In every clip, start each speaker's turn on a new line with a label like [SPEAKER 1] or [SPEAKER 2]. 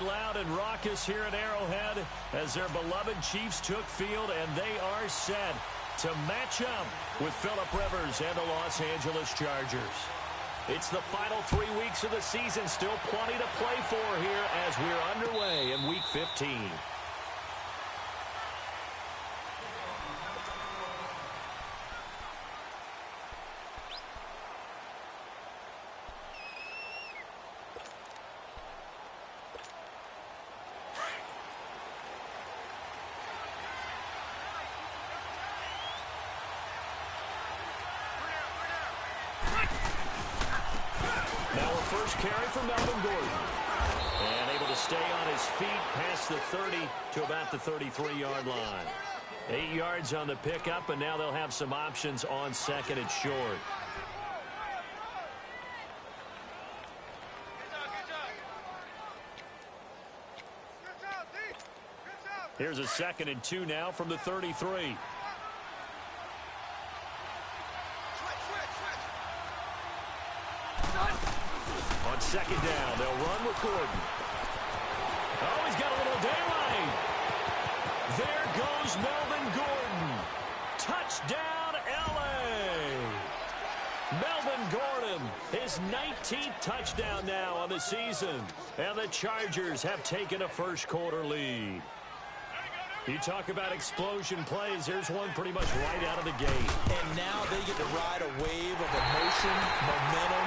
[SPEAKER 1] loud and raucous here at Arrowhead as their beloved Chiefs took field, and they are set to match up with Phillip Rivers and the Los Angeles Chargers. It's the final 3 weeks of the season, still plenty to play for here as we're underway in Week 15.
[SPEAKER 2] Carry for Melvin Gordon. And able to stay on his feet past the 30 to about the 33-yard line. 8 yards on the pickup, and now they'll have some options on second and short. Here's a 2nd and 2 now from the 33. On second down, they'll run with Gordon. Oh, he's got a little daylight. There goes Melvin Gordon. Touchdown, L.A. Melvin Gordon, his 19th touchdown now on the season. And the Chargers have taken a first-quarter lead. You talk about explosion plays. Here's one pretty much right out of the gate.
[SPEAKER 3] And now they get to ride a wave of emotion, momentum,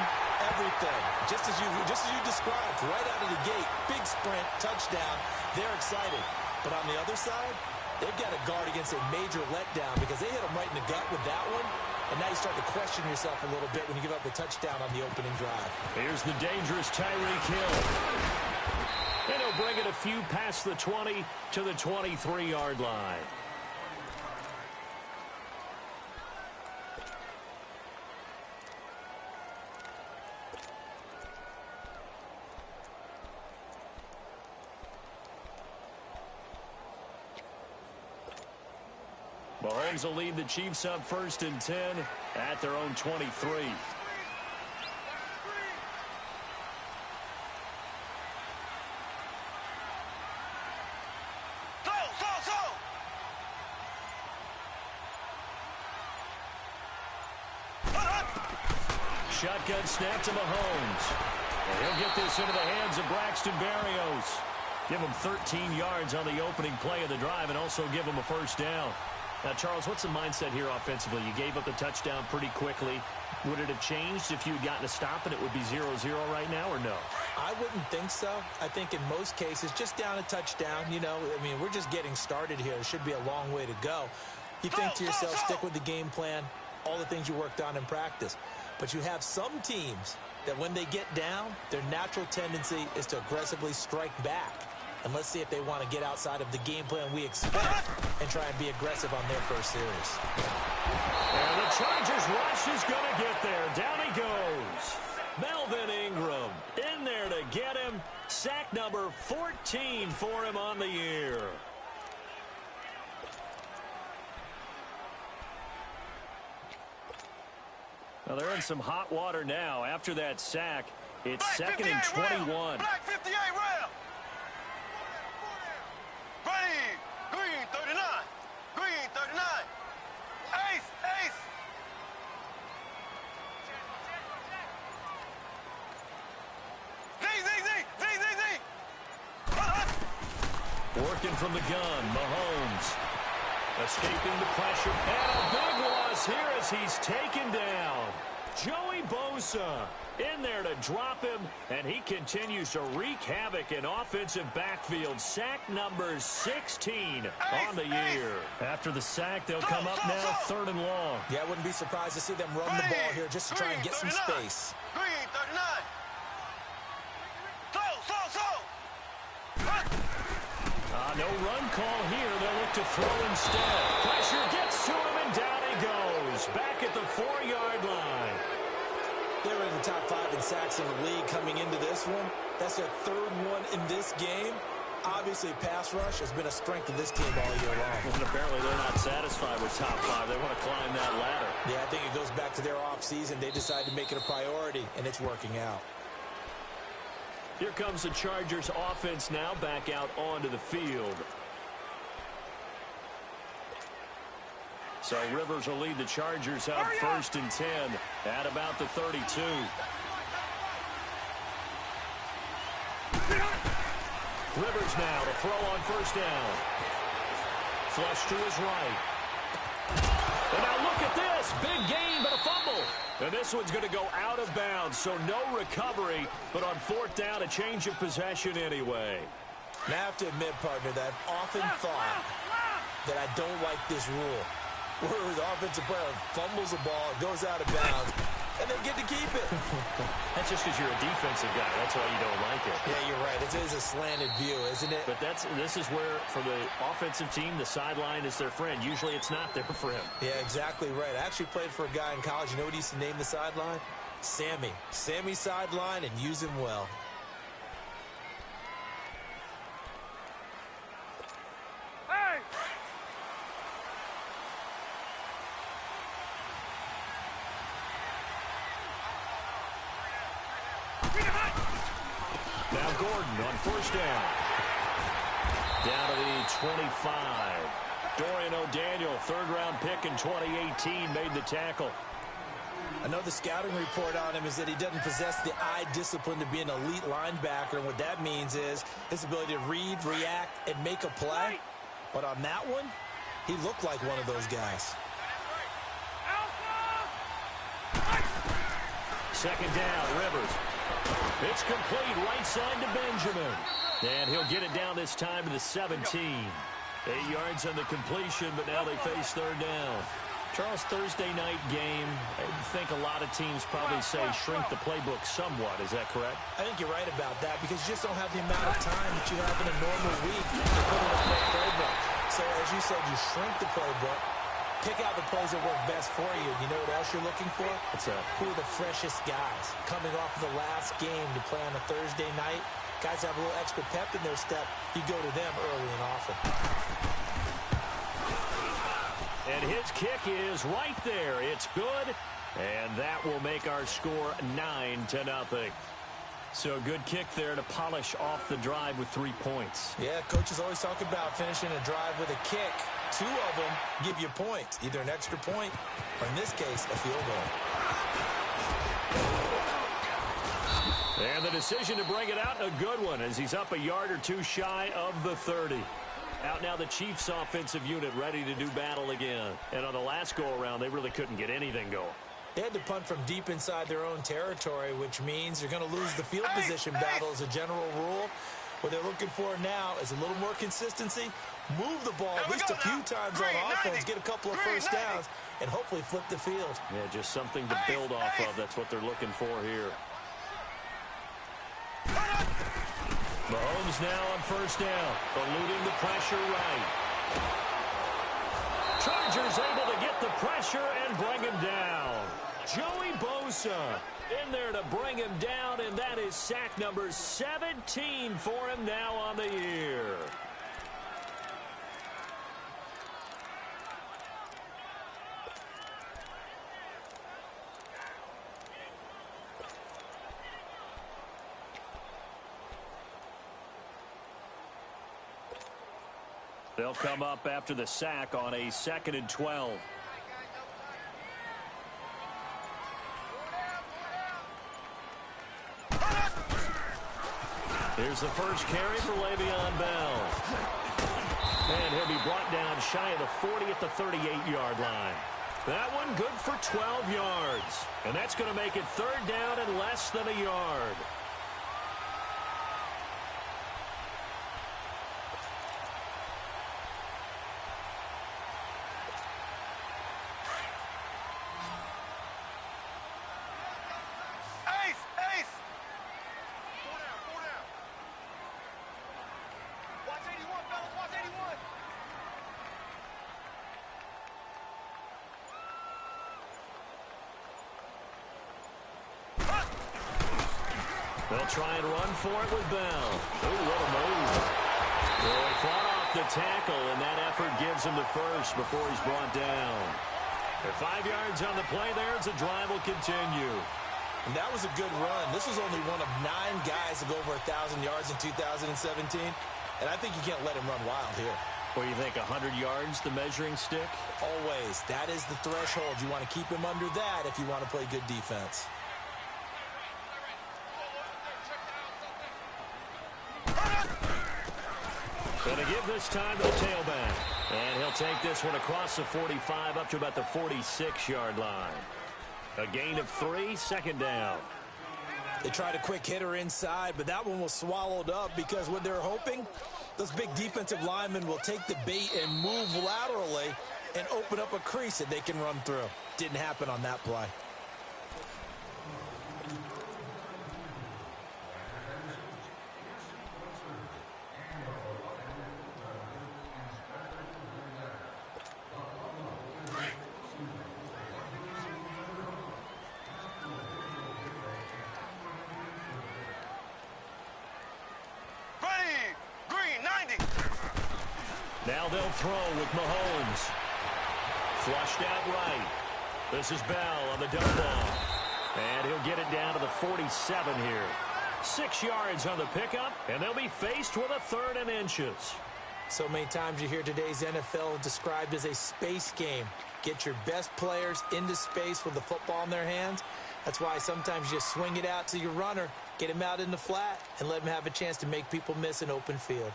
[SPEAKER 3] everything. Just as you described, right out of the gate, big sprint, touchdown. They're excited. But on the other side, they've got to guard against a major letdown because they hit them right in the gut with that one. And now you start to question yourself a little bit when you give up the touchdown on the opening drive.
[SPEAKER 2] Here's the dangerous Tyreek Hill. And he'll bring it a few past the 20 to the 23-yard line. Mahomes will lead the Chiefs up 1st and 10 at their own 23. Shotgun snap to Mahomes. And he'll get this into the hands of Braxton Berrios. Give him 13 yards on the opening play of the drive and also give him a first down. Now, Charles, what's the mindset here offensively? You gave up the touchdown pretty quickly. Would it have changed if you had gotten a stop and it would be 0-0 right now, or no?
[SPEAKER 3] I wouldn't think so. I think in most cases, just down a touchdown, you know, I mean, we're just getting started here. It should be a long way to go. You think to yourself, stick with the game plan, all the things you worked on in practice. But you have some teams that when they get down, their natural tendency is to aggressively strike back. And let's see if they want to get outside of the game plan we expect and try and be aggressive on their first series.
[SPEAKER 2] And the Chargers rush is going to get there. Down he goes. Melvin Ingram in there to get him. Sack number 14 for him on the year. Well, they're in some hot water now. After that sack, it's 2nd and 21.
[SPEAKER 4] Black 58 round. Ready. Green 39. Green 39. Ace. Ace. Z.
[SPEAKER 2] Working from the gun, Mahomes. Escaping the pressure. And a big loss here as he's taken down. Joey Bosa in there to drop him, and he continues to wreak havoc in offensive backfield. Sack number 16 on the year. After the sack, they'll come up now 3rd and long.
[SPEAKER 3] Yeah, I wouldn't be surprised to see them run the ball here just to try and get some space.
[SPEAKER 4] Green 39.
[SPEAKER 2] No run call here. They'll look to throw instead. Pressure gets to him, and down he goes. Back at the 4-yard line.
[SPEAKER 3] They were in the top 5 in sacks in the league coming into this one. That's their 3rd one in this game. Obviously, pass rush has been a strength of this team all year long.
[SPEAKER 2] And apparently they're not satisfied with top 5. They want to climb that ladder.
[SPEAKER 3] Yeah, I think it goes back to their offseason. They decided to make it a priority, and it's working out.
[SPEAKER 1] Here comes the Chargers offense now back out onto the field. So Rivers will lead the Chargers out 1st and 10 at about the 32. Rivers now to throw on 1st down. Flush to his right. And now look at this. Big gain, but a fumble. And this one's going to go out of bounds, so no recovery, but on 4th down, a change of possession anyway.
[SPEAKER 3] Now, I have to admit, partner, that I've often thought that I don't like this rule, where the offensive player fumbles the ball, goes out of bounds, and they get to keep it.
[SPEAKER 1] That's just because you're a defensive guy. That's why you don't like it.
[SPEAKER 3] Yeah, you're right. It is a slanted view, isn't it?
[SPEAKER 1] But this is where, for the offensive team, the sideline is their friend. Usually it's not there for him.
[SPEAKER 3] Yeah, exactly right. I actually played for a guy in college. You know what he used to name the sideline? Sammy. Sammy sideline, and use him well.
[SPEAKER 1] Now Gordon on 1st down. Down to the 25. Dorian O'Daniel, 3rd-round pick in 2018, made the tackle.
[SPEAKER 3] I know the scouting report on him is that he doesn't possess the eye discipline to be an elite linebacker, and what that means is his ability to read, react, and make a play. But on that one, he looked like one of those guys.
[SPEAKER 1] 2nd down, Rivers. It's complete right side to Benjamin. And he'll get it down this time to the 17. 8 yards on the completion, but now they face 3rd down. Charles, Thursday night game, I think a lot of teams probably say shrink the playbook somewhat. Is that correct?
[SPEAKER 3] I think you're right about that because you just don't have the amount of time that you have in a normal week to put it on that playbook. So as you said, you shrink the playbook, pick out the plays that work best for you. You know what else you're looking for?
[SPEAKER 1] What's that?
[SPEAKER 3] Who are the freshest guys coming off of the last game to play on a Thursday night? Guys have a little extra pep in their step. You go to them early and often.
[SPEAKER 1] And his kick is right there. It's good, and that will make our score 9-0. So a good kick there to polish off the drive with 3 points.
[SPEAKER 3] Yeah, coaches always talk about finishing a drive with a kick. 2 of them give you points, either an extra point or, in this case, a field goal.
[SPEAKER 1] And the decision to bring it out, a good one, as he's up a yard or 2 shy of the 30. Out now the Chiefs offensive unit ready to do battle again. And on the last go-around, they really couldn't get anything going.
[SPEAKER 3] They had to punt from deep inside their own territory, which means you're going to lose the field position battle as a general rule. What they're looking for now is a little more consistency, move the ball at least a few times on offense, get a couple of 1st downs, and hopefully flip the field.
[SPEAKER 1] Yeah, just something to build off of. That's what they're looking for here. Mahomes now on 1st down, eluding the pressure right. Chargers able to get the pressure and bring him down. Joey Bosa in there to bring him down, and that is sack number 17 for him now on the year. They'll come up after the sack on a 2nd and 12. Here's the first carry for Le'Veon Bell. And he'll be brought down shy of the 40 at the 38-yard line. That one good for 12 yards. And that's going to make it 3rd down and less than a yard. They'll try and run for it with Bell. Oh, what a move. Boy, fought off the tackle, and that effort gives him the 1st before he's brought down. At 5 yards on the play there, as the drive will continue.
[SPEAKER 3] And that was a good run. This was only one of 9 guys to go over 1,000 yards in 2017. And I think you can't let him run wild here.
[SPEAKER 1] What do you think, 100 yards, the measuring stick?
[SPEAKER 3] Always. That is the threshold. You want to keep him under that if you want to play good defense.
[SPEAKER 1] Going to give this time to the tailback. And he'll take this one across the 45 up to about the 46-yard line. A gain of 3, second down.
[SPEAKER 3] They tried a quick hitter inside, but that one was swallowed up because what they're hoping, those big defensive linemen will take the bait and move laterally and open up a crease that they can run through. Didn't happen on that play.
[SPEAKER 1] Now they'll throw with Mahomes. Flushed out right. This is Bell on the dump off. And he'll get it down to the 47 here. 6 yards on the pickup, and they'll be faced with a 3rd and inches.
[SPEAKER 3] So many times you hear today's NFL described as a space game. Get your best players into space with the football in their hands. That's why sometimes you just swing it out to your runner, get him out in the flat, and let him have a chance to make people miss an open field.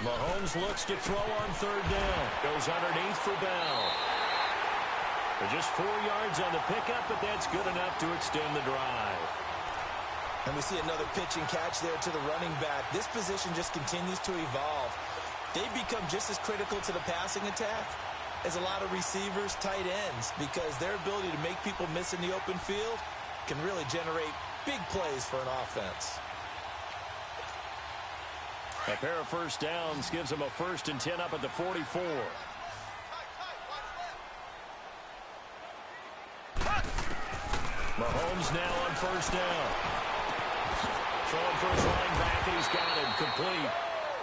[SPEAKER 1] Mahomes looks to throw on 3rd down. Goes underneath for Bell. For just 4 yards on the pickup, but that's good enough to extend the drive.
[SPEAKER 3] And we see another pitch and catch there to the running back. This position just continues to evolve. They become just as critical to the passing attack as a lot of receivers, tight ends, because their ability to make people miss in the open field can really generate big plays for an offense.
[SPEAKER 1] A pair of first downs gives them a 1st and 10 up at the 44. Mahomes now on 1st down. Throwing for his line back, and he's got him complete.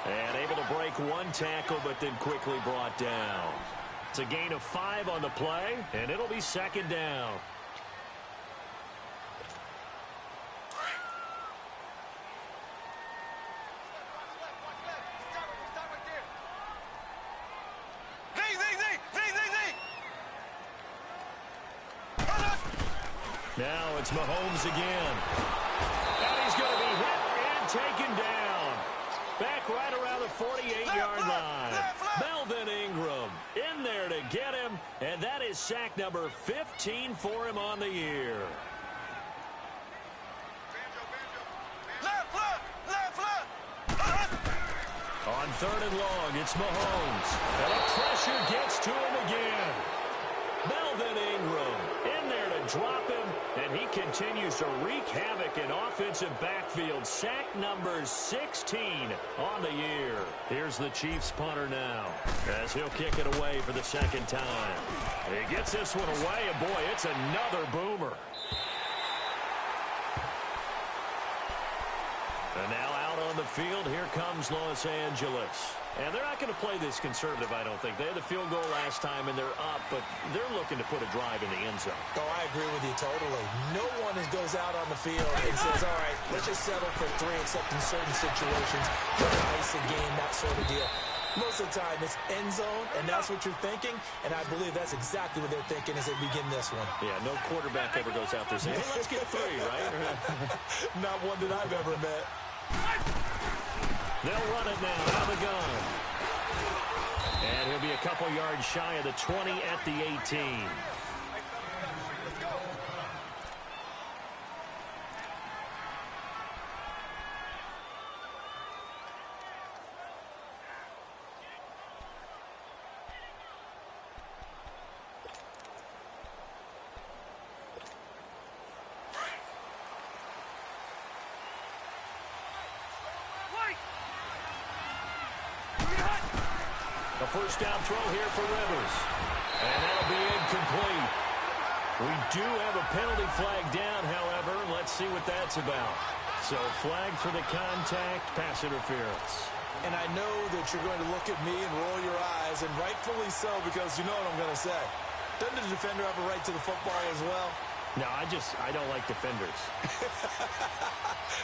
[SPEAKER 1] And able to break 1 tackle, but then quickly brought down. It's a gain of 5 on the play, and it'll be 2nd down. Now it's Mahomes again. And he's going to be hit and taken down. Back right around the 48-yard line. Melvin Ingram in there to get him. And that is sack number 15 for him on the year. On 3rd and long, it's Mahomes. And the pressure gets to him again. Melvin Ingram in there to drop him, and he continues to wreak havoc in offensive backfield. Sack number 16 on the year. Here's the Chiefs punter now, as he'll kick it away for the 2nd time. He gets this one away, and boy, it's another boomer. And now out on the field, here comes Los Angeles. And they're not going to play this conservative, I don't think. They had the field goal last time, and they're up, but they're looking to put a drive in the end zone.
[SPEAKER 3] Oh, I agree with you totally. No one goes out on the field and says, all right, let's just settle for 3, except in certain situations, ice a game, that sort of deal. Most of the time, it's end zone, and that's what you're thinking, and I believe that's exactly what they're thinking as they begin this one.
[SPEAKER 1] Yeah, no quarterback ever goes out there saying, hey, let's get 3, right?
[SPEAKER 3] Not one that I've ever met.
[SPEAKER 1] They'll run it now out of the gun. And he'll be a couple yards shy of the 20 at the 18. A 1st down throw here for Rivers. And that'll be incomplete. We do have a penalty flag down, however. Let's see what that's about. So flag for the contact, pass interference.
[SPEAKER 3] And I know that you're going to look at me and roll your eyes, and rightfully so, because you know what I'm going to say. Doesn't the defender have a right to the football as well?
[SPEAKER 1] No, I don't like defenders.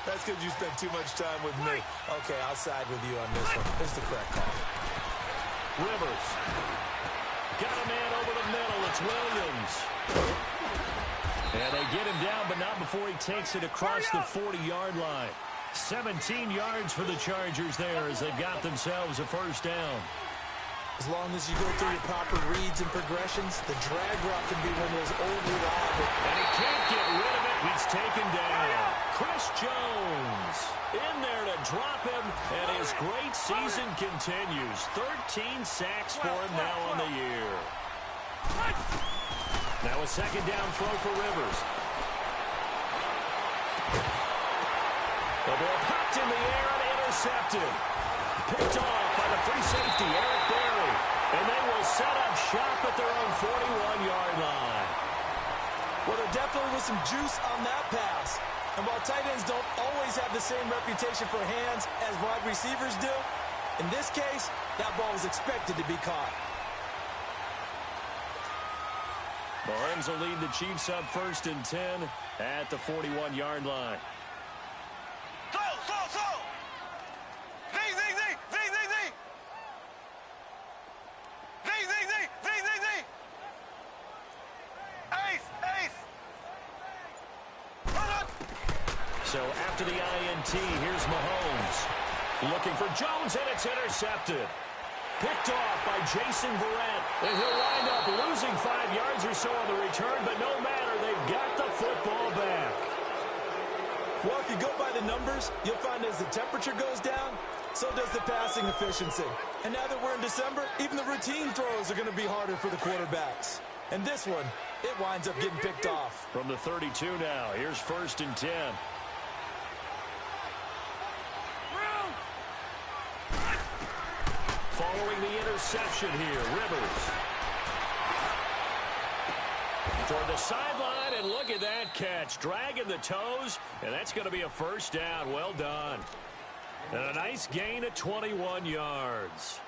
[SPEAKER 3] That's because you spend too much time with me. Okay, I'll side with you on this one. This is the correct call.
[SPEAKER 1] Rivers. Got a man over the middle. It's Williams. And they get him down, but not before he takes it across the 40-yard line. 17 yards for the Chargers there as they've got themselves a first down.
[SPEAKER 3] As long as you go through your proper reads and progressions, the drag route can be one of those old reliable.
[SPEAKER 1] And he can't get rid of it. He's taken down. Chris Jones in there to drop him, and his great season continues. 13 sacks for him now on the year. Now a second down throw for Rivers. The ball popped in the air and intercepted. Picked off by the free safety, Eric Berry. And they will set up shop at their own 41-yard line.
[SPEAKER 3] Well, there definitely was some juice on that pass. And while tight ends don't always have the same reputation for hands as wide receivers do, in this case, that ball was expected to be caught.
[SPEAKER 1] Mahomes will lead the Chiefs up 1st and 10 at the 41-yard line.
[SPEAKER 4] Slow. Z. Ace. Run up.
[SPEAKER 1] So after the INT, here's Mahomes. Looking for Jones, and it's intercepted. Picked off by Jason Verrett. And he'll wind up losing 5 yards or so on the return, but no matter, they've got the football back.
[SPEAKER 3] Well, if you go by the numbers, you'll find as the temperature goes down, so does the passing efficiency. And now that we're in December, even the routine throws are going to be harder for the quarterbacks. And this one, it winds up getting picked off.
[SPEAKER 1] From the 32 now, here's 1st and 10. Following the interception here, Rivers. Toward the sideline, and look at that catch. Dragging the toes, and that's going to be a first down. Well done. And a nice gain of 21 yards.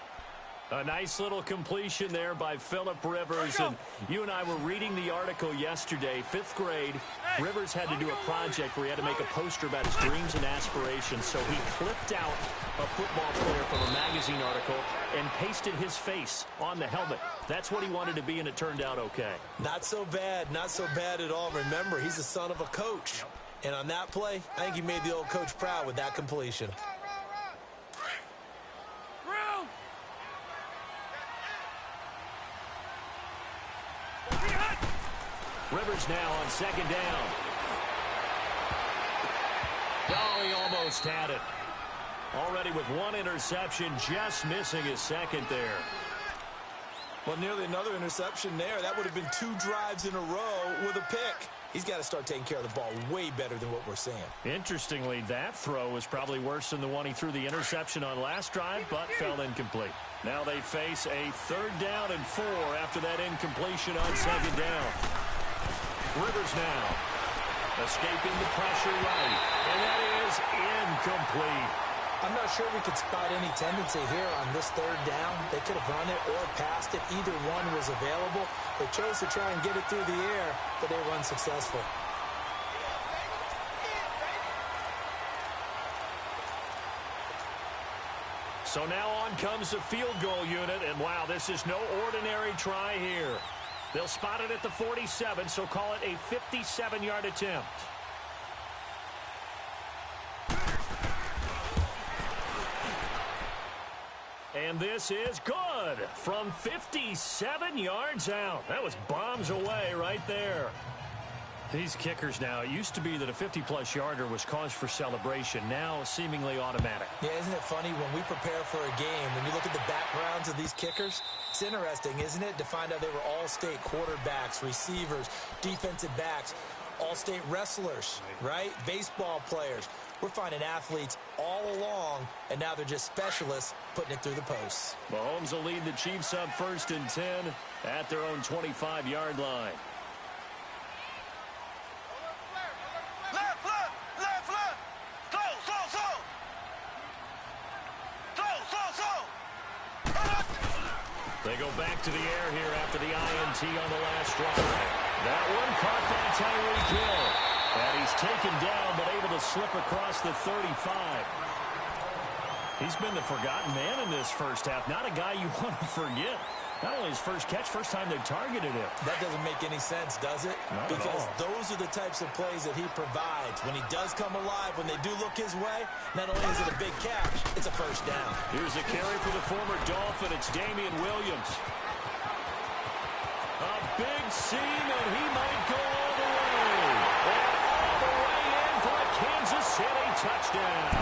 [SPEAKER 1] A nice little completion there by Phillip Rivers. And you and I were reading the article yesterday, 5th grade. Rivers had to do a project where he had to make a poster about his dreams and aspirations. So he clipped out a football player from a magazine article and pasted his face on the helmet. That's what he wanted to be, and it turned out okay.
[SPEAKER 3] Not so bad at all. Remember, he's the son of a coach. And on that play, I think he made the old coach proud with that completion.
[SPEAKER 1] Rivers now on 2nd down. Oh, he almost had it. Already with 1 interception, just missing his 2nd there.
[SPEAKER 3] Well, nearly another interception there. That would have been 2 drives in a row with a pick. He's got to start taking care of the ball way better than what we're seeing. Interestingly,
[SPEAKER 1] that throw was probably worse than the one he threw the interception on last drive, but fell incomplete. Now they face a 3rd down and 4 after that incompletion on 2nd down. Rivers now escaping the pressure right, and that is incomplete.
[SPEAKER 3] I'm not sure we could spot any tendency here on this 3rd down. They could have run it or passed it. Either one was available. They chose to try and get it through the air, but they were unsuccessful.
[SPEAKER 1] So now on comes the field goal unit, and wow, this is no ordinary try here. They'll spot it at the 47, so call it a 57-yard attempt. And this is good from 57 yards out. That was bombs away right there. These kickers now, it used to be that a 50-plus yarder was cause for celebration. Now seemingly automatic.
[SPEAKER 3] Yeah, isn't it funny when we prepare for a game, when you look at the backgrounds of these kickers, it's interesting, isn't it, to find out they were all-state quarterbacks, receivers, defensive backs, all-state wrestlers, right? Baseball players. We're finding athletes all along, and now they're just specialists putting it through the posts.
[SPEAKER 1] Mahomes will lead the Chiefs up 1st and 10 at their own 25-yard line. They go back to the air here after the INT on the last drive. That one caught by Tyreek Hill. And he's taken down, but able to slip across the 35. He's been the forgotten man in this first half. Not a guy you want to forget. Not only his first catch, first time they've targeted him.
[SPEAKER 3] That doesn't make any sense, does it?
[SPEAKER 1] Not
[SPEAKER 3] because
[SPEAKER 1] at all.
[SPEAKER 3] those are the types of plays that he provides. When he does come alive, when they do look his way, not only is it a big catch, it's a first down.
[SPEAKER 1] Here's a carry for the former Dolphin. It's Damian Williams. A big seam, and he might go all the way. And all the way in for a Kansas City touchdown.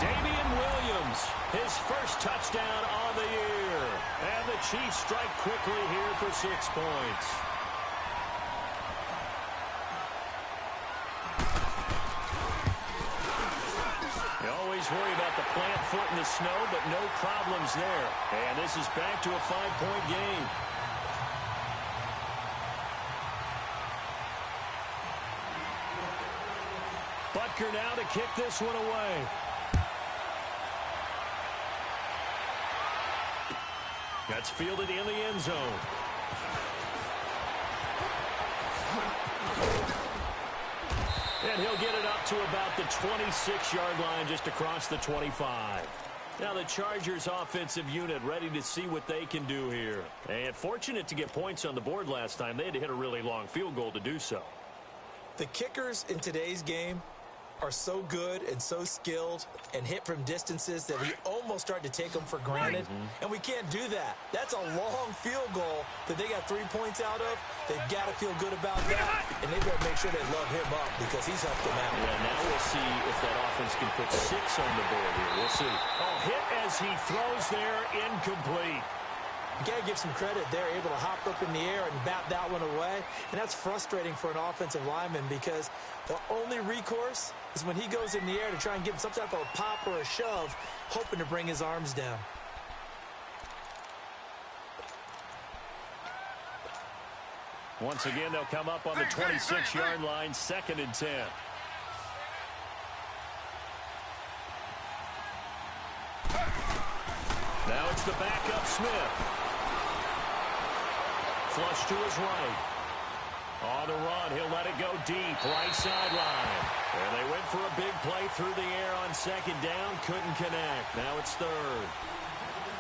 [SPEAKER 1] Damian Williams, his first touchdown on the year. And the Chiefs strike quickly here for 6 points. You always worry about the plant foot in the snow, but no problems there. And this is back to a 5-point game. Butker now to kick this one away. That's fielded in the end zone. And he'll get it up to about the 26-yard line, just across the 25. Now the Chargers offensive unit ready to see what they can do here. And fortunate to get points on the board last time. They had to hit a really long field goal to do so.
[SPEAKER 3] The kickers in today's game are so good and so skilled and hit from distances that we almost start to take them for granted. And we can't do that. That's a long field goal that they got 3 points out of. They've got to feel good about that, and they've got to make sure they love him up because he's helped them out.
[SPEAKER 1] Well, now we'll see if that offense can put 6 on the board here. We'll see. Oh, hit as he throws there, incomplete.
[SPEAKER 3] You got to give some credit. They're able to hop up in the air and bat that one away. And that's frustrating for an offensive lineman because the only recourse is when he goes in the air to try and give him some type of a pop or a shove, hoping to bring his arms down.
[SPEAKER 1] Once again, they'll come up on the 26-yard line, 2nd and 10. Now it's the backup Smith. Flush to his right. On the run, he'll let it go deep, right sideline. And they went for a big play through the air on 2nd down, couldn't connect. Now it's 3rd.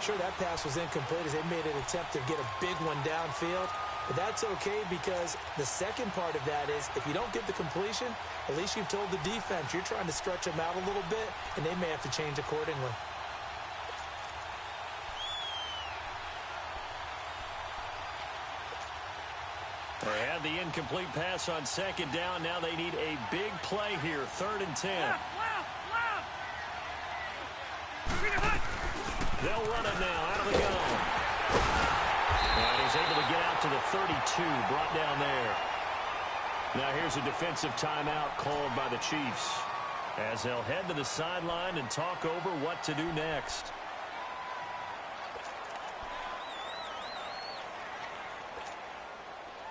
[SPEAKER 3] Sure, that pass was incomplete as they made an attempt to get a big one downfield. But that's okay because the second part of that is if you don't get the completion, at least you've told the defense you're trying to stretch them out a little bit, and they may have to change accordingly.
[SPEAKER 1] They had the incomplete pass on 2nd down. Now they need a big play here, 3rd and 10. They'll run it now out of the gun. And he's able to get out to the 32, brought down there. Now here's a defensive timeout called by the Chiefs as they'll head to the sideline and talk over what to do next.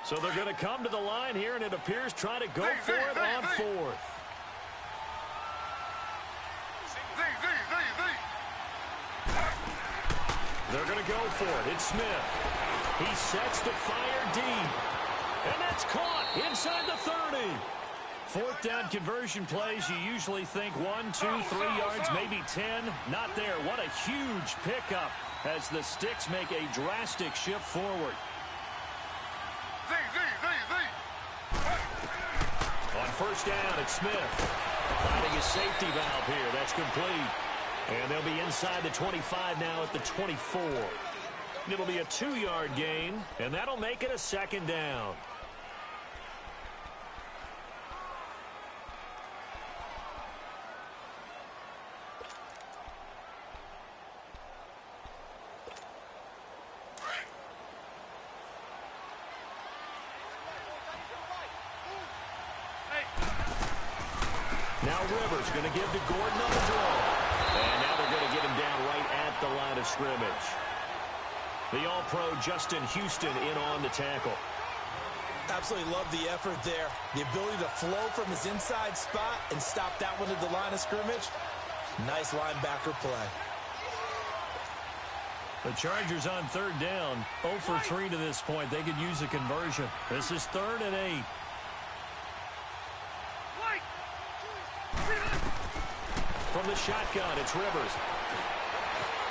[SPEAKER 1] So they're going to come to the line here, and it appears try to go for it on 4th. They're going to go for it. It's Smith. He sets to fire deep. And that's caught inside the 30. 4th down conversion plays, you usually think 1, 2, 3 yards, maybe 10. Not there. What a huge pickup as the Sticks make a drastic shift forward. On 1st down, it's Smith. Finding his safety valve here. That's complete. And they'll be inside the 25 now at the 24. It'll be a 2-yard gain, and that'll make it a 2nd down. Now Rivers going to give to Gordon on the draw. And now they're going to get him down right at the line of scrimmage. The All-Pro Justin Houston in on the tackle.
[SPEAKER 3] Absolutely love the effort there. The ability to flow from his inside spot and stop that one at the line of scrimmage. Nice linebacker play.
[SPEAKER 1] The Chargers on third down, 0 for 3 to this point. They could use a conversion. This is 3rd and 8. From the shotgun, it's Rivers.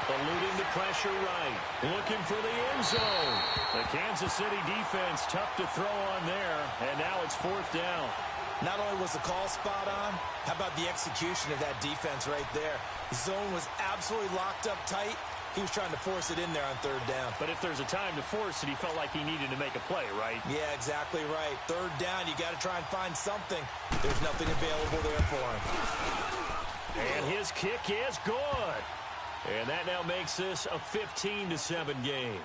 [SPEAKER 1] Eluding the pressure right. Looking for the end zone. The Kansas City defense tough to throw on there. And now it's 4th down.
[SPEAKER 3] Not only was the call spot on, how about the execution of that defense right there? The zone was absolutely locked up tight. He was trying to force it in there on 3rd down.
[SPEAKER 1] But if there's a time to force it, he felt like he needed to make a play, right?
[SPEAKER 3] Yeah, exactly right. 3rd down, you got to try and find something. There's nothing available there for him.
[SPEAKER 1] And his kick is good. And that now makes this a 15-7 game.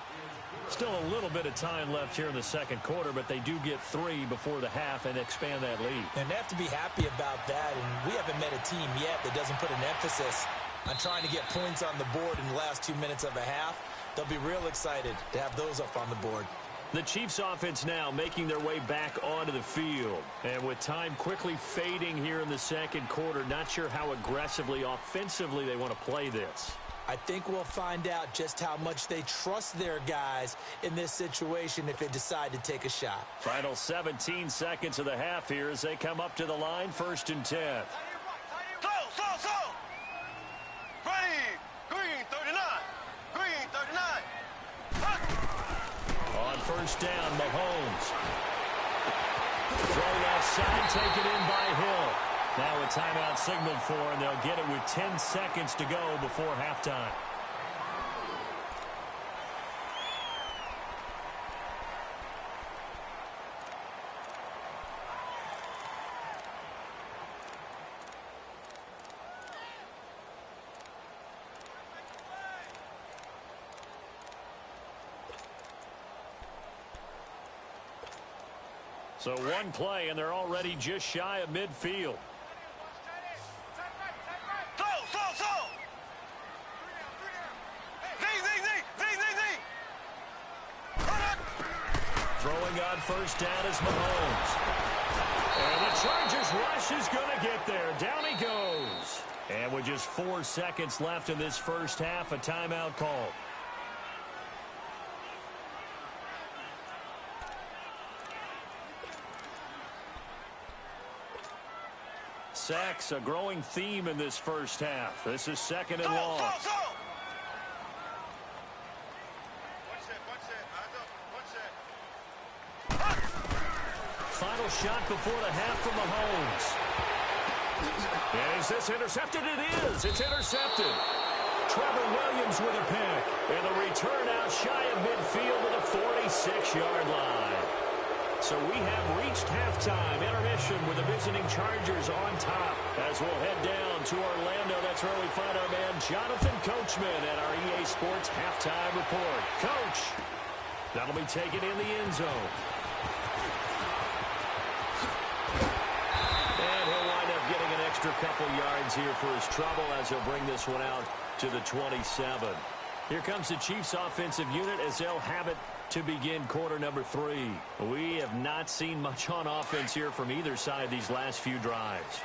[SPEAKER 1] Still a little bit of time left here in the second quarter, but they do get 3 before the half and expand that lead.
[SPEAKER 3] And they have to be happy about that. And we haven't met a team yet that doesn't put an emphasis on trying to get points on the board in the last 2 minutes of a half. They'll be real excited to have those up on the board.
[SPEAKER 1] The Chiefs offense now making their way back onto the field. And with time quickly fading here in the second quarter, not sure how aggressively, offensively they want to play this.
[SPEAKER 3] I think we'll find out just how much they trust their guys in this situation if they decide to take a shot.
[SPEAKER 1] Final 17 seconds of the half here as they come up to the line, 1st and 10.
[SPEAKER 4] Slow. Ready. Green 39. Green 39.
[SPEAKER 1] On 1st down, Mahomes. Throwing outside, taken in by Hill. Now a timeout signaled for, and they'll get it with 10 seconds to go before halftime. So one play, and they're already just shy of midfield.
[SPEAKER 4] Slow.
[SPEAKER 1] Throwing on 1st down is Mahomes. And the Chargers rush is going to get there. Down he goes. And with just 4 seconds left in this first half, a timeout call. Sacks, a growing theme in this first half. This is 2nd and long. Final shot before the half from Mahomes. And is this intercepted? It is. It's intercepted. Trevor Williams with a pick. And the return out shy of midfield to the 46-yard line. So we have reached halftime. Intermission with the visiting Chargers on top. As we'll head down to Orlando, that's where we find our man Jonathan Coachman at our EA Sports Halftime Report. Coach, that'll be taken in the end zone. And he'll wind up getting an extra couple yards here for his trouble as he'll bring this one out to the 27. Here comes the Chiefs offensive unit as they'll have it to begin quarter number 3. We have not seen much on offense here from either side these last few drives.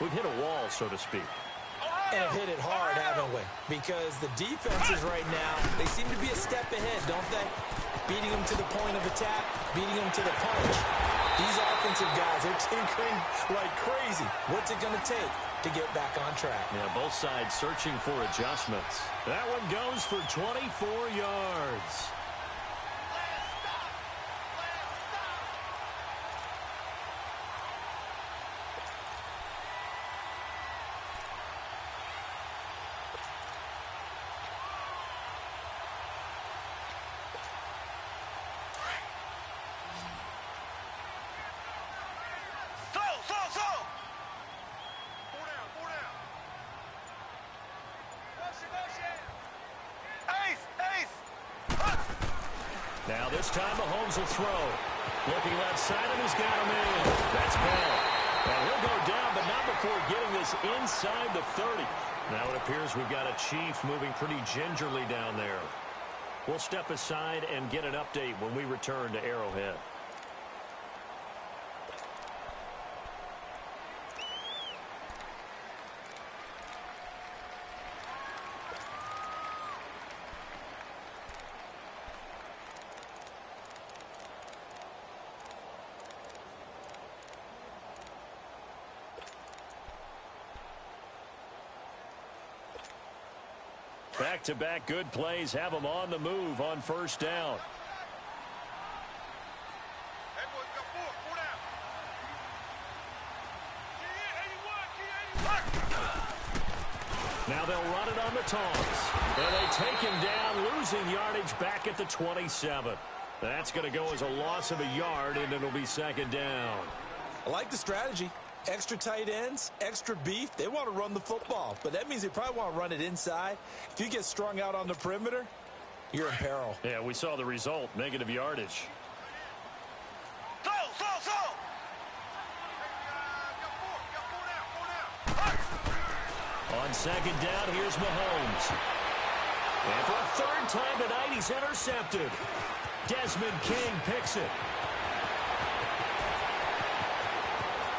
[SPEAKER 1] We've hit a wall, so to speak.
[SPEAKER 3] And have hit it hard, haven't we? Because the defenses right now, they seem to be a step ahead, don't they? Beating them to the point of attack, beating them to the punch. These offensive guys are tinkering like crazy. What's it going to take to get back on track?
[SPEAKER 1] Yeah, both sides searching for adjustments. That one goes for 24 yards. Now this time Mahomes will throw. Looking left side, and he's got him in. That's Bell. And he'll go down, but not before getting this inside the 30. Now it appears we've got a Chief moving pretty gingerly down there. We'll step aside and get an update when we return to Arrowhead. Back-to-back good plays have them on the move on first down.
[SPEAKER 4] Hey, boys, got four down.
[SPEAKER 1] Now they'll run it on the taunts. And they take him down, losing yardage back at the 27. That's going to go as a loss of a yard, and it'll be second down.
[SPEAKER 3] I like the strategy. Extra tight ends, extra beef. They want to run the football, but that means they probably want to run it inside. If you get strung out on the perimeter, you're in peril.
[SPEAKER 1] Yeah, we saw the result, negative yardage.
[SPEAKER 4] Slow.
[SPEAKER 1] On second down, here's Mahomes. And for a third time tonight, he's intercepted. Desmond King picks it.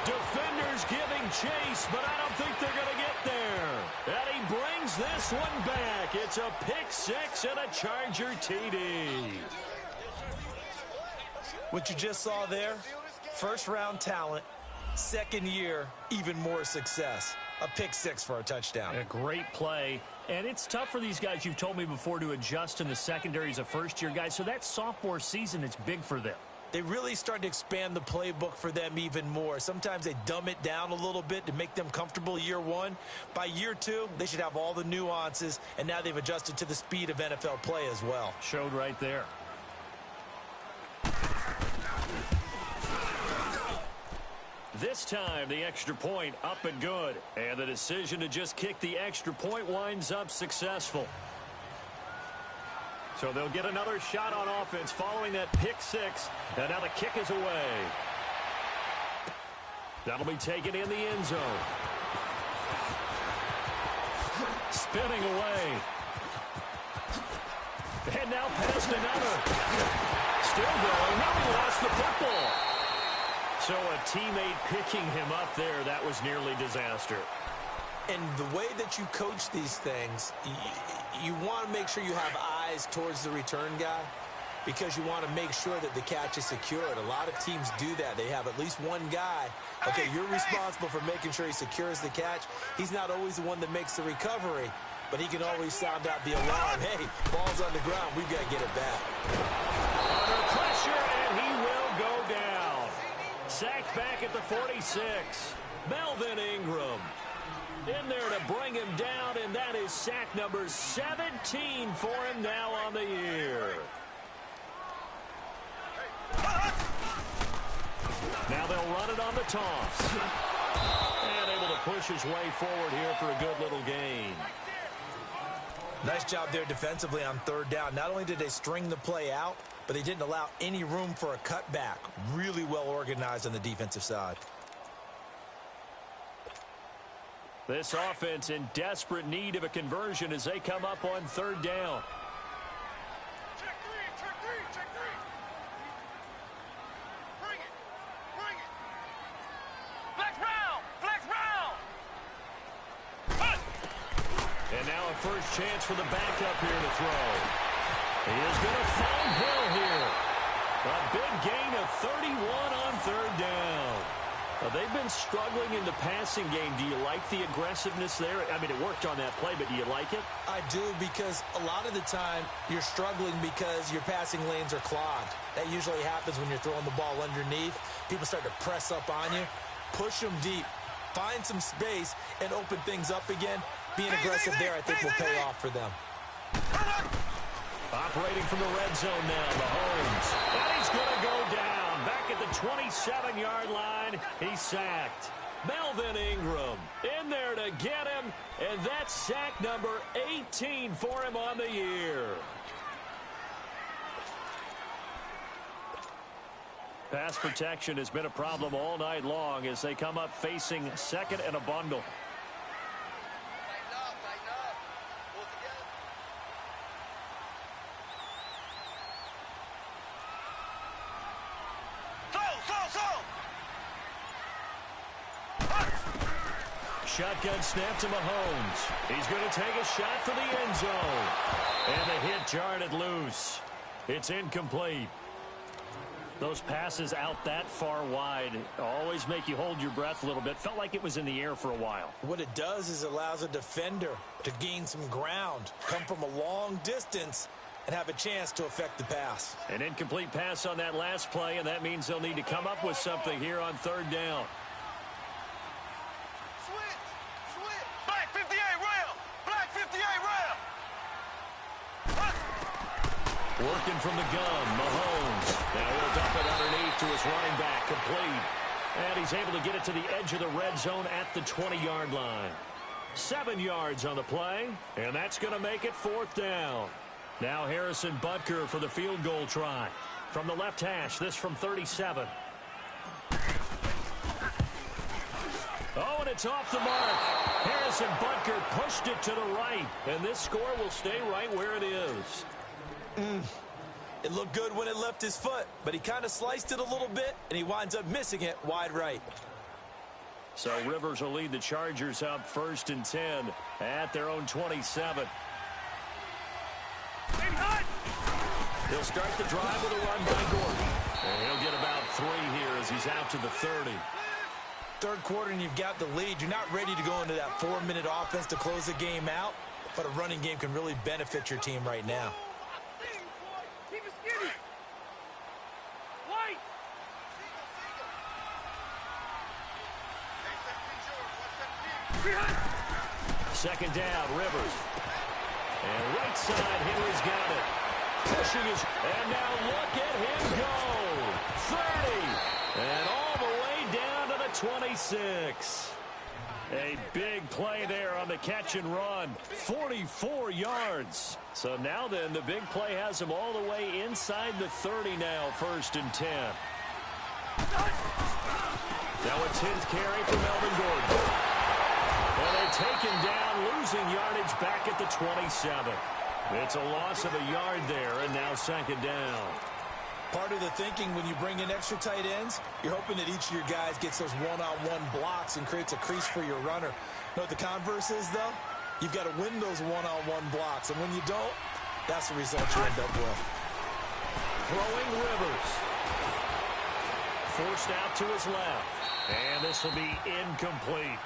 [SPEAKER 1] Defenders giving chase, but I don't think they're going to get there. And he brings this one back. It's a pick six and a Charger TD.
[SPEAKER 3] What you just saw there, first-round talent, second year, even more success. A pick six for a touchdown.
[SPEAKER 1] A great play. And it's tough for these guys, you've told me before, to adjust in the secondary as a first-year guy. So that sophomore season, it's big for them.
[SPEAKER 3] They really start to expand the playbook for them even more. Sometimes they dumb it down a little bit to make them comfortable year one. By year two, they should have all the nuances, and now they've adjusted to the speed of NFL play as well.
[SPEAKER 1] Showed right there. This time, the extra point up and good. And the decision to just kick the extra point winds up successful. So they'll get another shot on offense following that pick six. And now the kick is away. That'll be taken in the end zone. Spinning away. And now past another. Still going. Now he lost the football. So a teammate picking him up there, that was nearly disaster.
[SPEAKER 3] And the way that you coach these things, you want to make sure you have eyes towards the return guy because you want to make sure that the catch is secured. A lot of teams do that. They have at least one guy. Okay, you're responsible for making sure he secures the catch. He's not always the one that makes the recovery, but he can always sound out the alarm. Hey, ball's on the ground. We've got to get it back.
[SPEAKER 1] Under pressure, and he will go down. Sacked back at the 46. Melvin Ingram in there to bring him down, and that is sack number 17 for him now on the year. Now they'll run it on the toss. And able to push his way forward here for a good little gain.
[SPEAKER 3] Nice job there defensively on third down. Not only did they string the play out, but they didn't allow any room for a cutback. Really well organized on the defensive side.
[SPEAKER 1] This offense in desperate need of a conversion as they come up on third down.
[SPEAKER 4] Check three. Bring it. Flex round.
[SPEAKER 1] And now a first chance for the backup here to throw. He is going to find Hill here. A big gain of 31 on third down. They've been struggling in the passing game. Do you like the aggressiveness there? I mean, it worked on that play, but do you like it?
[SPEAKER 3] I do, because a lot of the time you're struggling because your passing lanes are clogged. That usually happens when you're throwing the ball underneath. People start to press up on you. Push them deep. Find some space and open things up again. Being aggressive there, I think, will pay off for them.
[SPEAKER 1] Operating from the red zone now, Mahomes. And he's going to go down. Back at the 27-yard line, he's sacked. Melvin Ingram in there to get him, and that's sack number 18 for him on the year. Pass protection has been a problem all night long as they come up facing second and a bundle.
[SPEAKER 4] Tighten up. Pull together.
[SPEAKER 1] Shotgun snap to Mahomes. He's going to take a shot for the end zone. And the hit jarred it loose. It's incomplete. Those passes out that far wide always make you hold your breath a little bit. Felt like it was in the air for a while.
[SPEAKER 3] What it does is allows a defender to gain some ground, come from a long distance, and have a chance to affect the pass.
[SPEAKER 1] An incomplete pass on that last play, and that means they'll need to come up with something here on third down.
[SPEAKER 4] Switch. Black 58 rail. Black 58 rail.
[SPEAKER 1] Working from the gun, Mahomes. Now he'll dump it underneath to his running back, complete. And he's able to get it to the edge of the red zone at the 20-yard line. 7 yards on the play, and that's going to make it fourth down. Now Harrison Butker for the field goal try. From the left hash, this from 37. Oh, and it's off the mark. Harrison Butker pushed it to the right, and this score will stay right where it is.
[SPEAKER 3] It looked good when it left his foot, but he kind of sliced it a little bit, and he winds up missing it wide right.
[SPEAKER 1] So Rivers will lead the Chargers up 1st and 10 at their own 27. He'll start the drive with a run by Gordon. And he'll get about 3 here as he's out to the 30.
[SPEAKER 3] Third quarter and you've got the lead. You're not ready to go into that 4-minute offense to close the game out, but a running game can really benefit your team right now.
[SPEAKER 4] Keep it skinny. White.
[SPEAKER 1] Second down, Rivers. And right side, Henry's got it. Pushing his, and now look at him go. 30, and all the way down to the 26. A big play there on the catch and run. 44 yards. So now then, the big play has him all the way inside the 30 now, 1st and 10. Now a 10th carry for Melvin Gordon. And they take him down, losing yardage back at the 27. It's a loss of a yard there, and now 2nd down.
[SPEAKER 3] Part of the thinking when you bring in extra tight ends, you're hoping that each of your guys gets those one-on-one blocks and creates a crease for your runner. You know what the converse is, though? You've got to win those one-on-one blocks, and when you don't, that's the result you end up with.
[SPEAKER 1] Throwing Rivers. Forced out to his left, and this will be incomplete.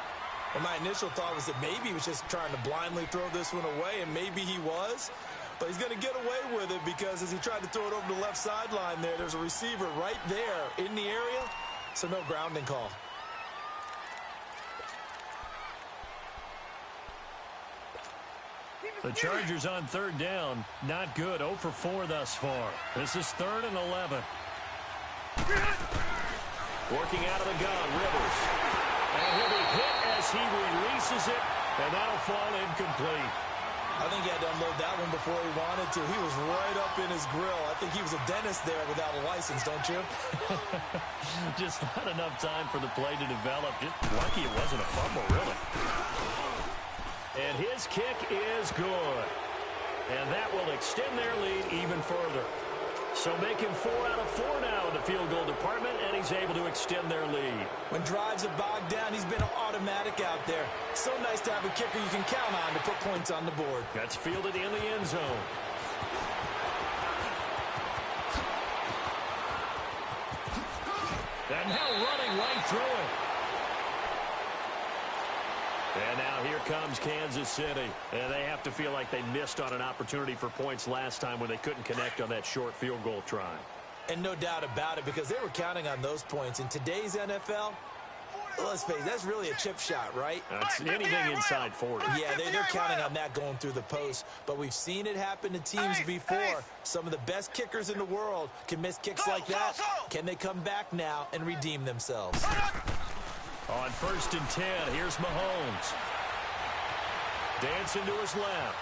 [SPEAKER 3] Well, my initial thought was that maybe he was just trying to blindly throw this one away, and maybe he was. But he's going to get away with it because as he tried to throw it over the left sideline there's a receiver right there in the area, so no grounding call.
[SPEAKER 1] The Chargers on 3rd down, not good, 0 for 4 thus far. This is 3rd and 11. Working out of the gun, Rivers. And he'll be hit as he releases it, and that'll fall incomplete.
[SPEAKER 3] I think he had to unload that one before he wanted to. He was right up in his grill. I think he was a dentist there without a license, don't you?
[SPEAKER 1] Just not enough time for the play to develop. Just lucky it wasn't a fumble, really. And his kick is good. And that will extend their lead even further. So making 4 out of 4 now in the field goal department, and he's able to extend their lead.
[SPEAKER 3] When drives are bogged down, he's been automatic out there. So nice to have a kicker you can count on to put points on the board.
[SPEAKER 1] That's fielded in the end zone. And now running right through it. And now here comes Kansas City. And they have to feel like they missed on an opportunity for points last time when they couldn't connect on that short field goal try.
[SPEAKER 3] And no doubt about it, because they were counting on those points. In today's NFL, let's face it, that's really a chip shot, right?
[SPEAKER 1] That's anything inside 40.
[SPEAKER 3] Yeah, they're counting on that going through the post. But we've seen it happen to teams before. Some of the best kickers in the world can miss kicks like that. Can they come back now and redeem themselves?
[SPEAKER 1] On 1st and 10, here's Mahomes. Dancing to his left.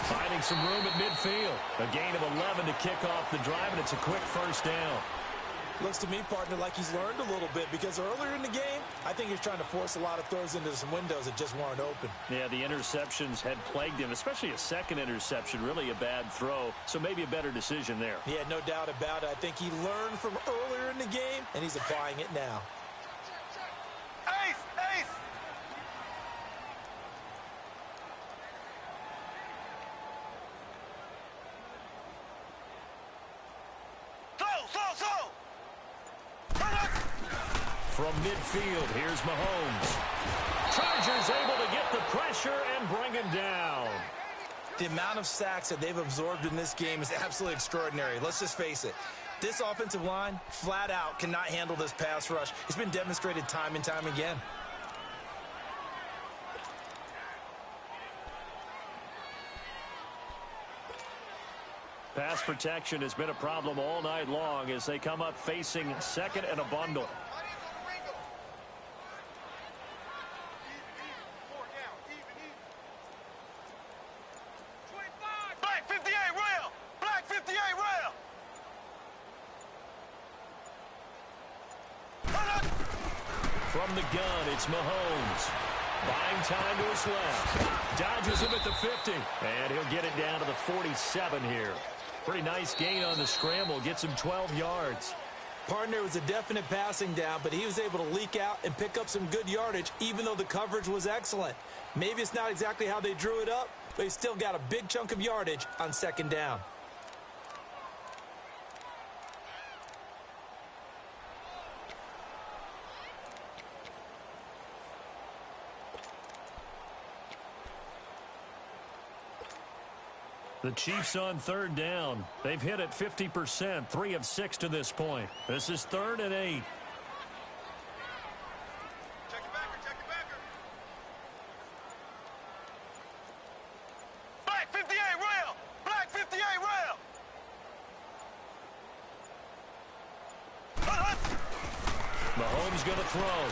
[SPEAKER 1] Finding some room at midfield. A gain of 11 to kick off the drive, and it's a quick 1st down.
[SPEAKER 3] Looks to me, partner, like he's learned a little bit, because earlier in the game, I think he was trying to force a lot of throws into some windows that just weren't open.
[SPEAKER 1] Yeah, the interceptions had plagued him, especially a second interception, really a bad throw, so maybe a better decision there.
[SPEAKER 3] Yeah, no doubt about it. I think he learned from earlier in the game, and he's applying it now.
[SPEAKER 4] Ace!
[SPEAKER 1] From midfield, here's Mahomes. Chargers able to get the pressure and bring him down.
[SPEAKER 3] The amount of sacks that they've absorbed in this game is absolutely extraordinary. Let's just face it. This offensive line, flat out, cannot handle this pass rush. It's been demonstrated time and time again.
[SPEAKER 1] Pass protection has been a problem all night long as they come up facing second and a bundle.
[SPEAKER 4] Black 58 rail! Black 58 rail!
[SPEAKER 1] From the gun, it's Mahomes. Buying time to his left. Dodges him at the 50. And he'll get it down to the 47 here. Pretty nice gain on the scramble. Gets him 12 yards.
[SPEAKER 3] Partner was a definite passing down, but he was able to leak out and pick up some good yardage, even though the coverage was excellent. Maybe it's not exactly how they drew it up, but he still got a big chunk of yardage on second down.
[SPEAKER 1] The Chiefs on third down. They've hit it 50%, 3 of 6 to this point. This is 3rd and 8.
[SPEAKER 4] Check it backer, check it backer. Black 58 rail! Black 58 rail!
[SPEAKER 1] Mahomes going to throw.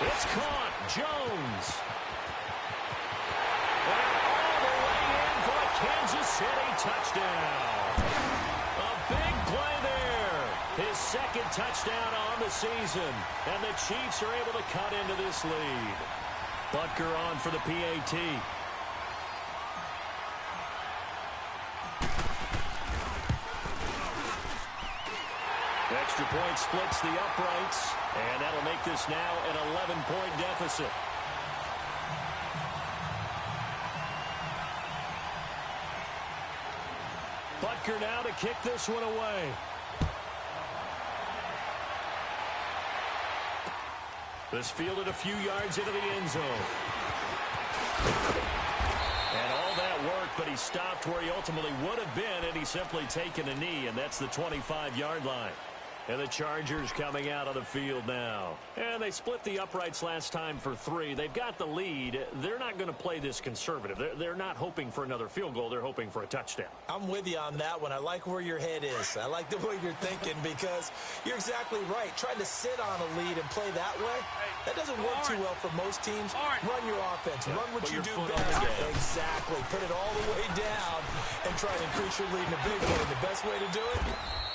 [SPEAKER 1] It's caught. Jones. Kansas City touchdown. A big play there. His second touchdown on the season. And the Chiefs are able to cut into this lead. Butker on for the PAT. Extra point splits the uprights. And that'll make this now an 11-point deficit. Butker now to kick this one away. This fielded a few yards into the end zone. And all that work, but he stopped where he ultimately would have been had he simply taken a knee, and that's the 25-yard line. And the Chargers coming out on the field now. And they split the uprights last time for 3. They've got the lead. They're not going to play this conservative. They're not hoping for another field goal. They're hoping for a touchdown.
[SPEAKER 3] I'm with you on that one. I like where your head is. I like the way you're thinking because you're exactly right. Trying to sit on a lead and play that way, that doesn't work too well for most teams. Run your offense.
[SPEAKER 1] Yep.
[SPEAKER 3] Run what
[SPEAKER 1] Put
[SPEAKER 3] you
[SPEAKER 1] your
[SPEAKER 3] do
[SPEAKER 1] foot on
[SPEAKER 3] best.
[SPEAKER 1] the gas.
[SPEAKER 3] Exactly. Put it all the way down and try and increase your lead in a big way. And the best way to do it,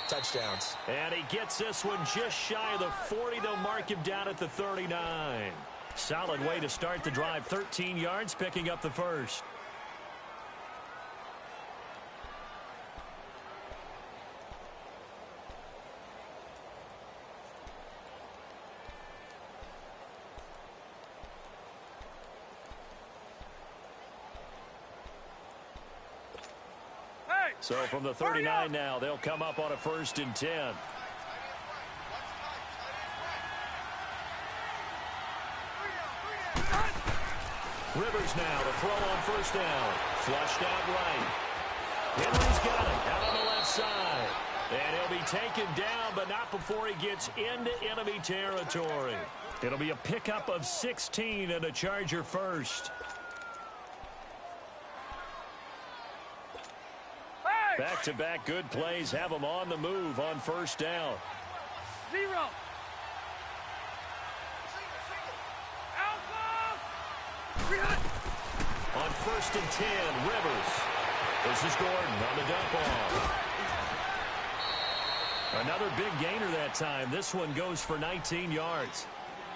[SPEAKER 3] touchdowns.
[SPEAKER 1] And he gets this one just shy of the 40. They'll mark him down at the 39. Solid way to start the drive. 13 yards, picking up the first. So from the 39 now, they'll come up on a 1st and 10. Rivers now to throw on 1st down. Flushed out right. Henry's got it out on the left side. And he'll be taken down, but not before he gets into enemy territory. It'll be a pickup of 16 and a Charger first. Back-to-back good plays have them on the move on 1st down.
[SPEAKER 4] 0.
[SPEAKER 1] On 1st and 10, Rivers. This is Gordon on the dump off. Another big gainer that time. This one goes for 19 yards.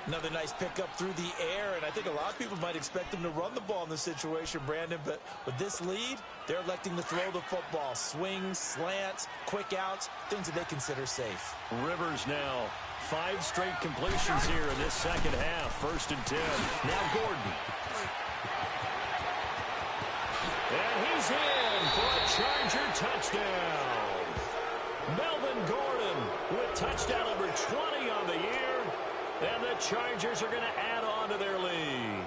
[SPEAKER 3] Another nice pickup through the air, and I think a lot of people might expect them to run the ball in this situation, Brandon, but with this lead, they're electing to throw the football. Swings, slants, quick outs, things that they consider safe.
[SPEAKER 1] Rivers now, 5 straight completions here in this second half. 1st and 10. Now Gordon. And he's in for a Charger touchdown. Melvin Melvin Gordon with touchdown number 20 on the year. And the Chargers are going to add on to their lead.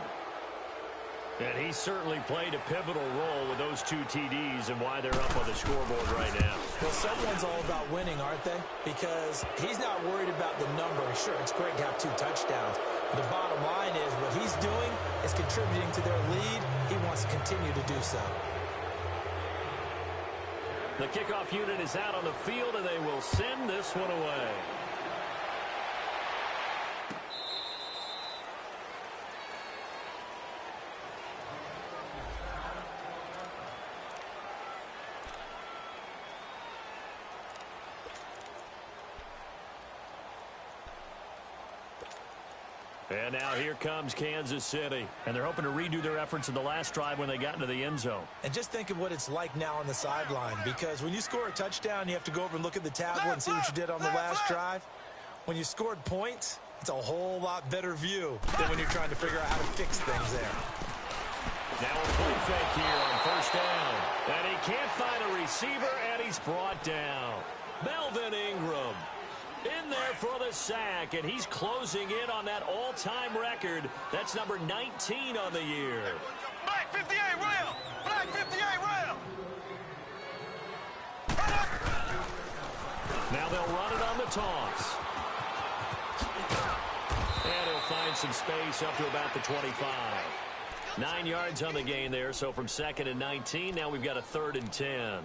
[SPEAKER 1] And he certainly played a pivotal role with those 2 TDs and why they're up on the scoreboard right now.
[SPEAKER 3] Well, someone's all about winning, aren't they? Because he's not worried about the number. Sure, it's great to have 2 touchdowns. But the bottom line is what he's doing is contributing to their lead. He wants to continue to do so.
[SPEAKER 1] The kickoff unit is out on the field, and they will send this one away. And now here comes Kansas City. And they're hoping to redo their efforts in the last drive when they got into the end zone.
[SPEAKER 3] And just think of what it's like now on the sideline. Because when you score a touchdown, you have to go over and look at the tablet and see what you did on the last drive. When you scored points, it's a whole lot better view than when you're trying to figure out how to fix things there.
[SPEAKER 1] Now a play fake here on first down. And he can't find a receiver, and he's brought down. Melvin Ingram in there for the sack, and he's closing in on that all-time record. That's number 19 on the year.
[SPEAKER 4] Black 58 rail! Black 58 rail!
[SPEAKER 1] Now they'll run it on the toss. And he'll find some space up to about the 25. 9 yards on the gain there, so from 2nd and 19, now we've got a 3rd and 10.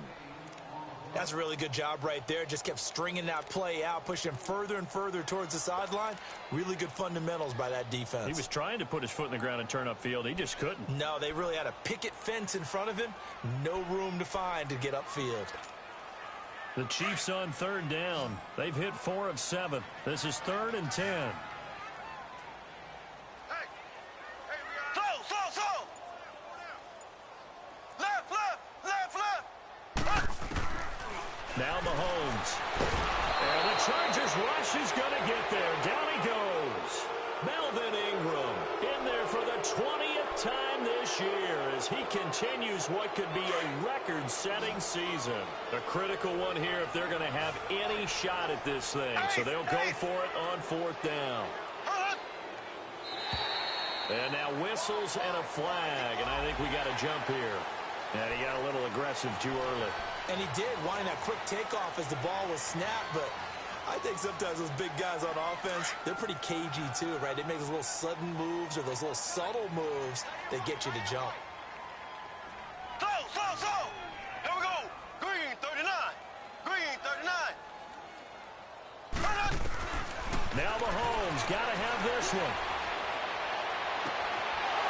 [SPEAKER 3] That's a really good job right there. Just kept stringing that play out, pushing him further and further towards the sideline. Really good fundamentals by that defense.
[SPEAKER 1] He was trying to put his foot in the ground and turn upfield. He just couldn't.
[SPEAKER 3] No, they really had a picket fence in front of him. No room to find to get upfield.
[SPEAKER 1] The Chiefs on 3rd down. They've hit 4 of 7. This is 3rd and 10. Now Mahomes. And the Chargers rush is going to get there. Down he goes. Melvin Ingram in there for the 20th time this year as he continues what could be a record-setting season. A critical one here if they're going to have any shot at this thing. So they'll go for it on 4th down. And now whistles and a flag. And I think we got a jump here. And he got a little aggressive too early.
[SPEAKER 3] And he did, wanting that quick takeoff as the ball was snapped, but I think sometimes those big guys on offense, they're pretty cagey too, right? They make those little sudden moves or those little subtle moves that get you to jump.
[SPEAKER 4] Slow! Here we go! Green 39! Green 39!
[SPEAKER 1] Now Mahomes got to have this one.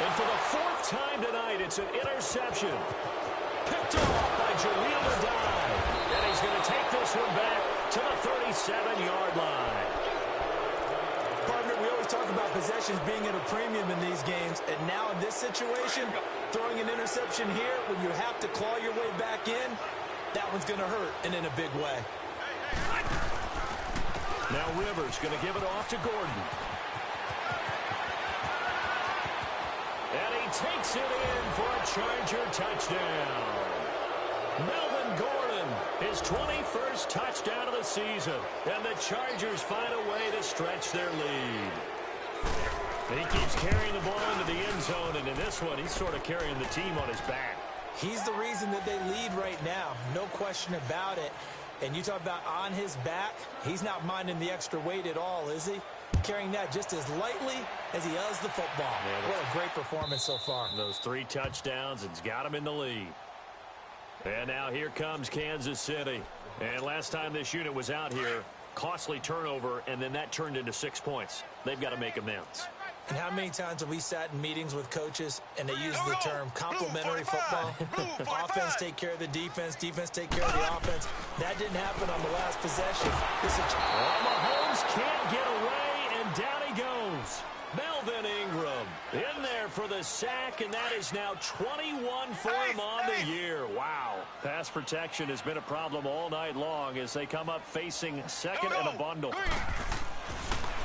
[SPEAKER 1] And for the 4th time tonight, it's an interception. Picked off by Jaleel Adai. And he's going to take this one back to the 37-yard line.
[SPEAKER 3] Partner, we always talk about possessions being at a premium in these games. And now in this situation, throwing an interception here when you have to claw your way back in, that one's going to hurt and in a big way.
[SPEAKER 1] Now Rivers going to give it off to Gordon. And he takes it in for a Charger touchdown. Melvin Gordon, his 21st touchdown of the season. And the Chargers find a way to stretch their lead. He keeps carrying the ball into the end zone, and in this one, he's sort of carrying the team on his back.
[SPEAKER 3] He's the reason that they lead right now. No question about it. And you talk about on his back, he's not minding the extra weight at all, is he? Carrying that just as lightly as he does the football. Yeah, what a great performance so far.
[SPEAKER 1] Those 3 touchdowns, it's got him in the lead. And now here comes Kansas City. And last time this unit was out here, costly turnover, and then that turned into 6 points. They've got to make amends.
[SPEAKER 3] And how many times have we sat in meetings with coaches and they use the term complementary football? Offense take care of the defense, defense take care of the offense. That didn't happen on the last possession.
[SPEAKER 1] Mahomes can't get away, and down he goes. Melvin Ingram in there for the sack, and that is now 21 for him on the year. Wow. Pass protection has been a problem all night long as they come up facing second and a bundle.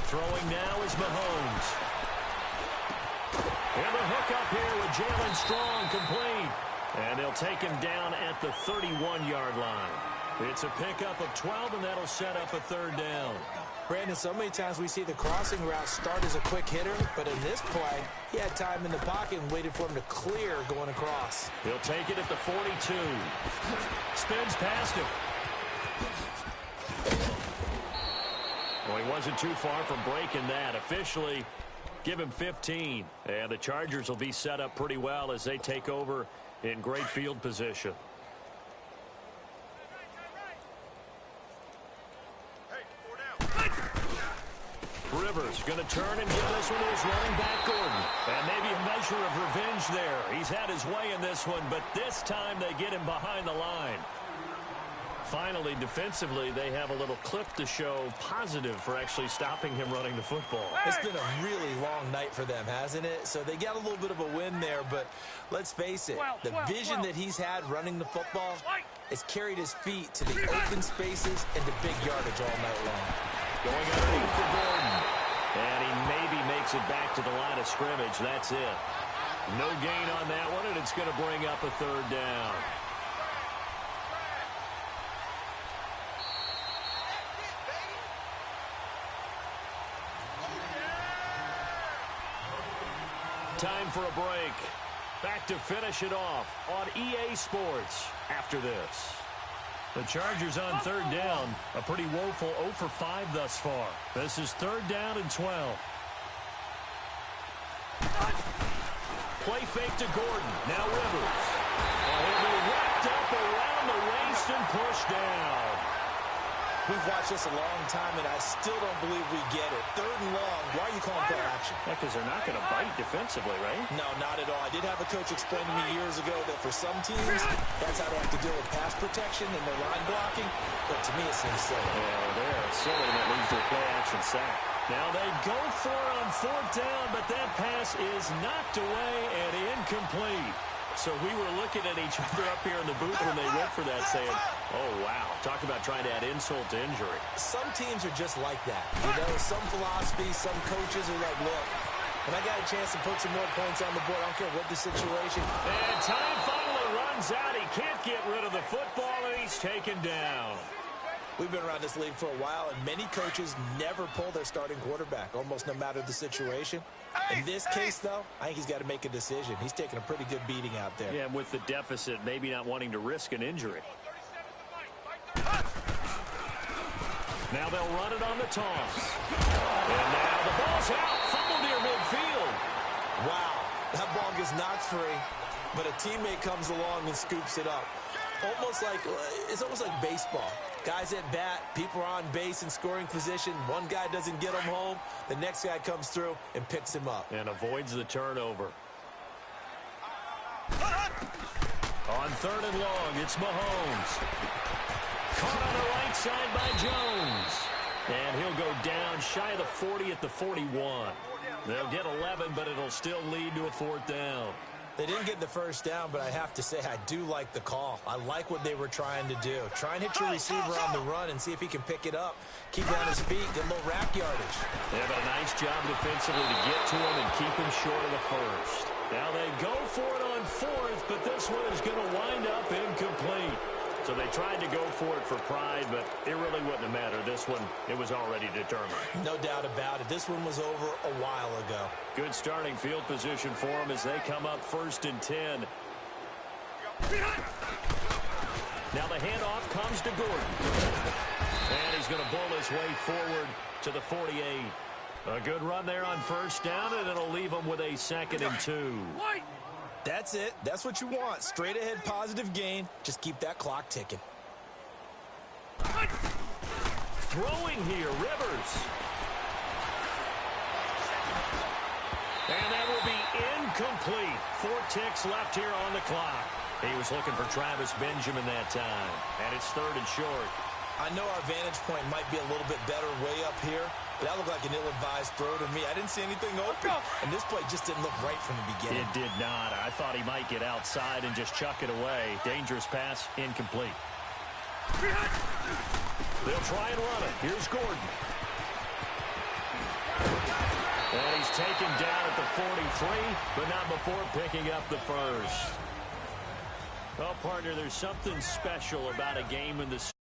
[SPEAKER 1] Throwing now is Mahomes. And the hook up here with Jalen Strong complete. And they'll take him down at the 31-yard line. It's a pickup of 12, and that'll set up a third down.
[SPEAKER 3] Brandon, so many times we see the crossing route start as a quick hitter, but in this play, he had time in the pocket and waited for him to clear going across.
[SPEAKER 1] He'll take it at the 42. Spins past him. Well, he wasn't too far from breaking that. Officially, give him 15. And the Chargers will be set up pretty well as they take over in great field position. Rivers going to turn and give this one to his running back, Gordon. And maybe a measure of revenge there. He's had his way in this one, but this time they get him behind the line. Finally, defensively, they have a little clip to show positive for actually stopping him running the football.
[SPEAKER 3] It's been a really long night for them, hasn't it? So they got a little bit of a win there, but let's face it, the vision that he's had running the football has carried his feet to the open spaces and to big yardage all night long.
[SPEAKER 1] Going underneath for Gordon. And he maybe makes it back to the line of scrimmage. That's it. No gain on that one, and it's going to bring up a third down. Time for a break. Back to finish it off on EA Sports after this. The Chargers on third down. A pretty woeful 0 for 5 thus far. This is third down and 12. Play fake to Gordon. Now Rivers. He'll be wrapped up around the waist and pushed down.
[SPEAKER 3] We've watched this a long time, and I still don't believe we get it. Third and long. Why are you calling play action?
[SPEAKER 1] Yeah, because they're not going to bite defensively, right?
[SPEAKER 3] No, not at all. I did have a coach explain to me years ago that for some teams, that's how they have to deal with pass protection and their line blocking. But to me, it seems silly.
[SPEAKER 1] Yeah, they're silly, and that leads to a play action sack. Now they go for it on fourth down, but that pass is knocked away and incomplete. So we were looking at each other up here in the booth when they went for that saying, oh, wow, talk about trying to add insult to injury.
[SPEAKER 3] Some teams are just like that. You know, some philosophies, some coaches are like, look, when I got a chance to put some more points on the board, I don't care what the situation.
[SPEAKER 1] And time finally runs out. He can't get rid of the football, and he's taken down.
[SPEAKER 3] We've been around this league for a while, and many coaches never pull their starting quarterback, almost no matter the situation. In this case, though, I think he's got to make a decision. He's taking a pretty good beating out there.
[SPEAKER 1] Yeah, with the deficit, maybe not wanting to risk an injury. Now they'll run it on the toss. And now the ball's out. Fumble near midfield.
[SPEAKER 3] Wow, that ball gets knocked free, but a teammate comes along and scoops it up. It's almost like baseball. Guys at bat, people are on base in scoring position. One guy doesn't get him home. The next guy comes through and picks him up.
[SPEAKER 1] And avoids the turnover. On third and long, it's Mahomes. Caught on the right side by Jones. And he'll go down shy of the 40 at the 41. They'll get 11, but it'll still lead to a fourth down.
[SPEAKER 3] They didn't get the first down, but I have to say I do like the call. I like what they were trying to do. Try and hit your receiver on the run and see if he can pick it up. Keep it on his feet, get a little rack yardage.
[SPEAKER 1] They have a nice job defensively to get to him and keep him short of the first. Now they go for it on fourth, but this one is going to wind up incomplete. So they tried to go for it for pride, but it really wouldn't have mattered. This one, it was already determined.
[SPEAKER 3] No doubt about it. This one was over a while ago.
[SPEAKER 1] Good starting field position for them as they come up 1st and 10. Now the handoff comes to Gordon. And he's going to bull his way forward to the 48. A good run there on first down, and it'll leave them with a 2nd and 2.
[SPEAKER 3] That's it. That's what you want. Straight ahead positive gain. Just keep that clock ticking.
[SPEAKER 1] Throwing here, Rivers. And that will be incomplete. 4 ticks left here on the clock. He was looking for Travis Benjamin that time. And it's 3rd and short.
[SPEAKER 3] I know our vantage point might be a little bit better way up here, but that looked like an ill-advised throw to me. I didn't see anything open, and this play just didn't look right from the beginning.
[SPEAKER 1] It did not. I thought he might get outside and just chuck it away. Dangerous pass, incomplete. They'll try and run it. Here's Gordon. And he's taken down at the 43, but not before picking up the first. Well, partner, there's something special about a game in the